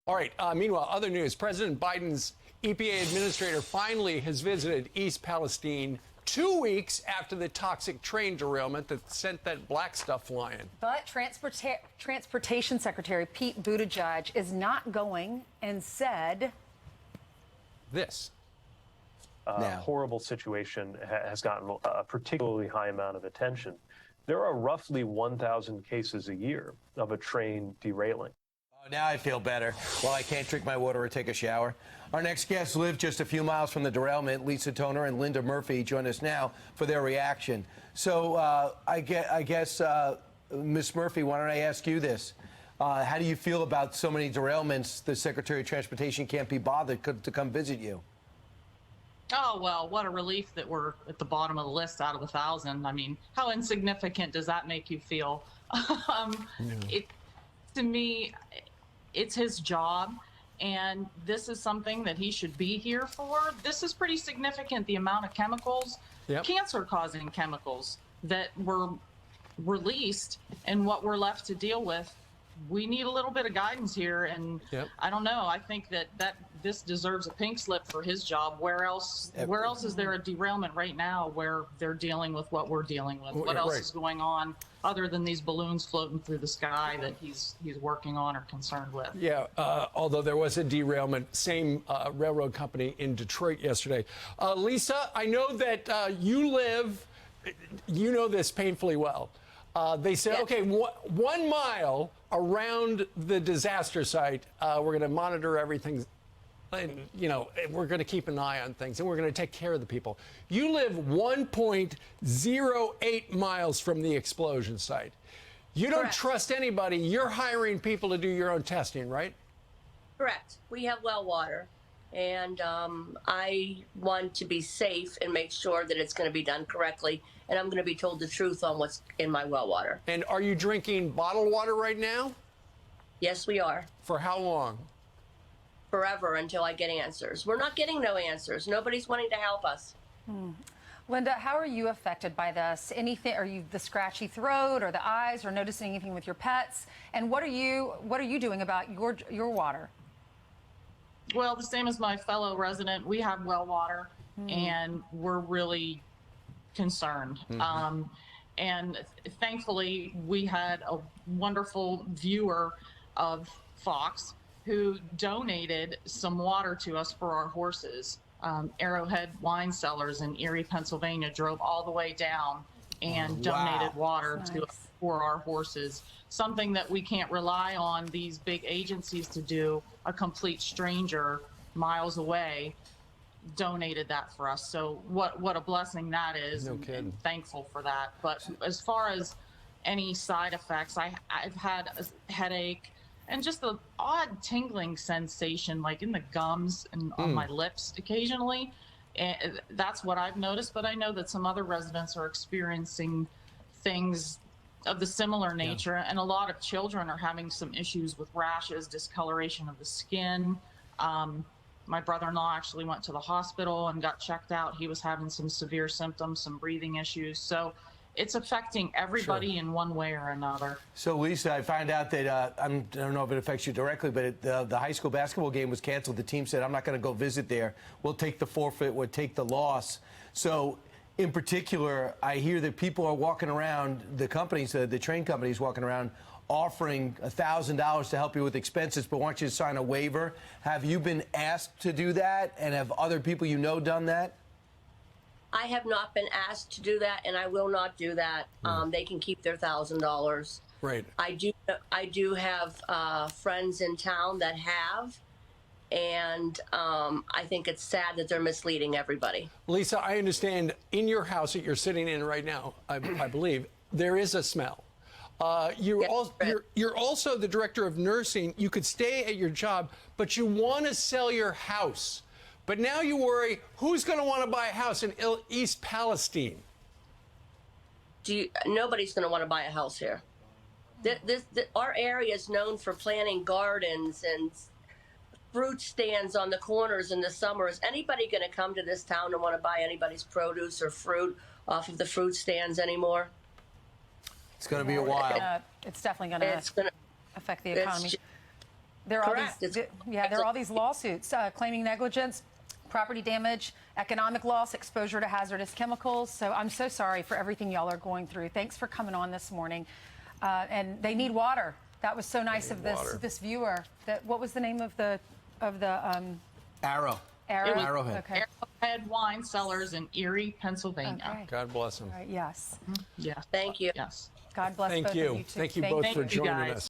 All right. Meanwhile, other news. President Biden's EPA administrator finally has visited East Palestine 2 weeks after the toxic train derailment that sent that black stuff flying. But Transportation Secretary Pete Buttigieg is not going and said this. Horrible situation has gotten a particularly high amount of attention. There are roughly 1,000 cases a year of a train derailing. Now I feel better. Well, I can't drink my water or take a shower. Our next guests live just a few miles from the derailment. Lisa Toner and Linda Murphy join us now for their reaction. So I guess, Ms. Murphy, why don't I ask you this? How do you feel about so many derailments the Secretary of Transportation can't be bothered to come visit you? Oh, well, what a relief that we're at the bottom of the list out of 1,000. I mean, how insignificant does that make you feel? To me, it's his job, and this is something that he should be here for. This is pretty significant, the amount of chemicals, cancer-causing chemicals that were released and what we're left to deal with. We need a little bit of guidance here, and I don't know. I think that this deserves a pink slip for his job. Where else is there a derailment right now where they're dealing with what we're dealing with? What else is going on other than these balloons floating through the sky that he's working on or concerned with? Yeah, although there was a derailment, same railroad company in Detroit yesterday. Lisa, I know that you know this painfully well. They said, okay, 1 mile around the disaster site, we're going to monitor everything. And, you know, we're going to keep an eye on things, and we're going to take care of the people. You live 1.08 miles from the explosion site. You don't trust anybody. You're hiring people to do your own testing, right? Correct. We have well water, and I want to be safe and make sure that it's going to be done correctly, and I'm going to be told the truth on what's in my well water. And are you drinking bottled water right now? Yes, we are. For how long? Forever, until I get answers. We're not getting no answers. Nobody's wanting to help us. Linda, how are you affected by this? Anything? Are you the scratchy throat or the eyes, or noticing anything with your pets? And what are you doing about your water? Well, the same as my fellow resident, we have well water, and we're really concerned. And thankfully, we had a wonderful viewer of Fox who donated some water to us for our horses. Arrowhead Wine Cellars in Erie, Pennsylvania drove all the way down and donated water to us for our horses. Something that we can't rely on these big agencies to do. A complete stranger miles away donated that for us. So what a blessing that is. No kidding. And thankful for that. But as far as any side effects, I've had a headache and just the odd tingling sensation, like in the gums and on my lips occasionally. And that's what I've noticed, but I know that some other residents are experiencing things of the similar nature, and a lot of children are having some issues with rashes, discoloration of the skin. My brother-in-law actually went to the hospital and got checked out. He was having some severe symptoms, some breathing issues. So it's affecting everybody in one way or another. So, Lisa, I found out that, I don't know if it affects you directly, but the high school basketball game was canceled. The team said, I'm not going to go visit there. We'll take the forfeit, we'll take the loss. So, in particular, I hear that people are walking around, the companies, the train companies walking around, offering $1,000 to help you with expenses, but want you to sign a waiver. Have you been asked to do that? And have other people you know done that? I have not been asked to do that, and I will not do that. They can keep their $1,000. Right. I do have friends in town that have, and I think it's sad that they're misleading everybody. Lisa, I understand in your house that you're sitting in right now, I believe, there is a smell. You're also the director of nursing. You could stay at your job, but you want to sell your house. But now you worry, who's going to want to buy a house in East Palestine? Nobody's going to want to buy a house here. Our area is known for planting gardens and fruit stands on the corners in the summer. Is anybody going to come to this town and want to buy anybody's produce or fruit off of the fruit stands anymore? It's going to be a while. It's definitely going to affect the economy. there are all Correct. these, It's- there are all these lawsuits claiming negligence, property damage, economic loss, exposure to hazardous chemicals. So I'm so sorry for everything y'all are going through. Thanks for coming on this morning. And they need water. That was so nice of this viewer. What was the name of the Arrow. Arrowhead. Okay. Arrowhead Wine Cellars in Erie, Pennsylvania. Okay. God bless him. All right, yes. Yes. Thank you. Yes. God bless Thank both you. of you too. Thank you both for you, joining guys. us.